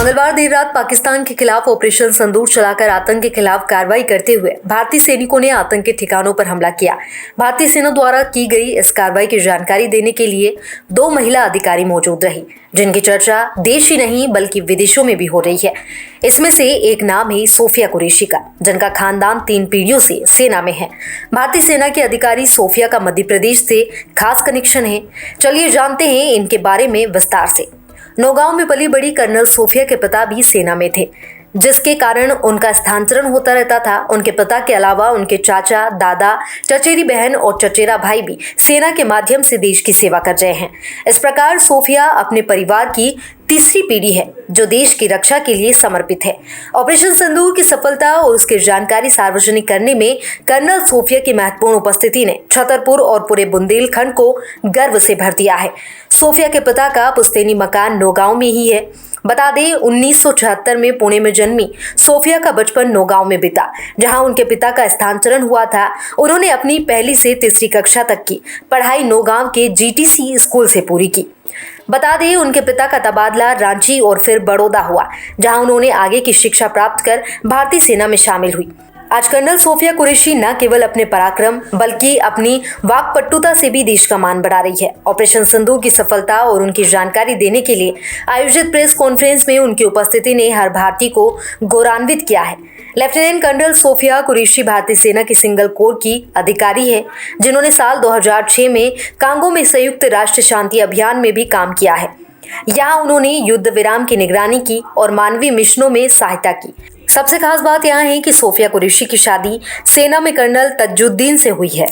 मंगलवार देर रात पाकिस्तान के खिलाफ ऑपरेशन सिंदूर चलाकर आतंक के खिलाफ कार्रवाई करते हुए भारतीय सैनिकों ने आतंक के ठिकानों पर हमला किया। भारतीय सेना द्वारा की गई इस कार्रवाई की जानकारी देने के लिए 2 महिला अधिकारी मौजूद रही, जिनकी चर्चा देश ही नहीं बल्कि विदेशों में भी हो रही है। इसमें से एक नाम है सोफिया कुरैशी का, जिनका खानदान 3 पीढ़ियों से सेना में है। भारतीय सेना के अधिकारी सोफिया का मध्य प्रदेश से खास कनेक्शन है। चलिए जानते हैं इनके बारे में विस्तार से। नौगांव में पली बड़ी कर्नल सोफिया के पिता भी सेना में थे, जिसके कारण उनका स्थानांतरण होता रहता था। उनके पिता के अलावा उनके चाचा, दादा, चचेरी बहन और चचेरा भाई भी सेना के माध्यम से देश की सेवा कर रहे हैं। इस प्रकार सोफिया अपने परिवार की तीसरी पीढ़ी है जो देश की रक्षा के लिए समर्पित है। ऑपरेशन सिंदूर की सफलता और उसकी जानकारी सार्वजनिक करने में कर्नल सोफिया की महत्वपूर्ण उपस्थिति ने छतरपुर और पूरे बुंदेलखंड को गर्व से भर दिया है। सोफिया के पिता का पुश्तैनी मकान नौगांव में ही है। बता दें 1976 में पुणे में जन्मी सोफिया का बचपन नौगांव में बीता, जहां उनके पिता का स्थानांतरण हुआ था। उन्होंने अपनी पहली से तीसरी कक्षा तक की पढ़ाई नौगांव के जीटीसी स्कूल से पूरी की। बता दें उनके पिता का तबादला रांची और फिर बड़ौदा हुआ, जहां उन्होंने आगे की शिक्षा प्राप्त कर भारतीय सेना में शामिल हुई। आज कर्नल सोफिया कुरैशी न केवल अपने पराक्रम बल्कि अपनी वाकपटुता से भी देश का मान बढ़ा रही है। ऑपरेशन सिंदूर की सफलता और उनकी जानकारी देने के लिए आयोजित प्रेस कॉन्फ्रेंस में उनकी उपस्थिति ने हर भारतीय को गौरवान्वित किया है। लेफ्टिनेंट कर्नल सोफिया कुरैशी भारतीय सेना की सिंगल कोर की अधिकारी है, जिन्होंने साल 2006 में कांगो में संयुक्त राष्ट्र शांति अभियान में भी काम किया है। यहाँ उन्होंने युद्ध विराम की निगरानी की और मानवीय मिशनों में सहायता की। सबसे खास बात यहाँ है कि सोफिया कुरैशी की शादी सेना में कर्नल तजुद्दीन से हुई है।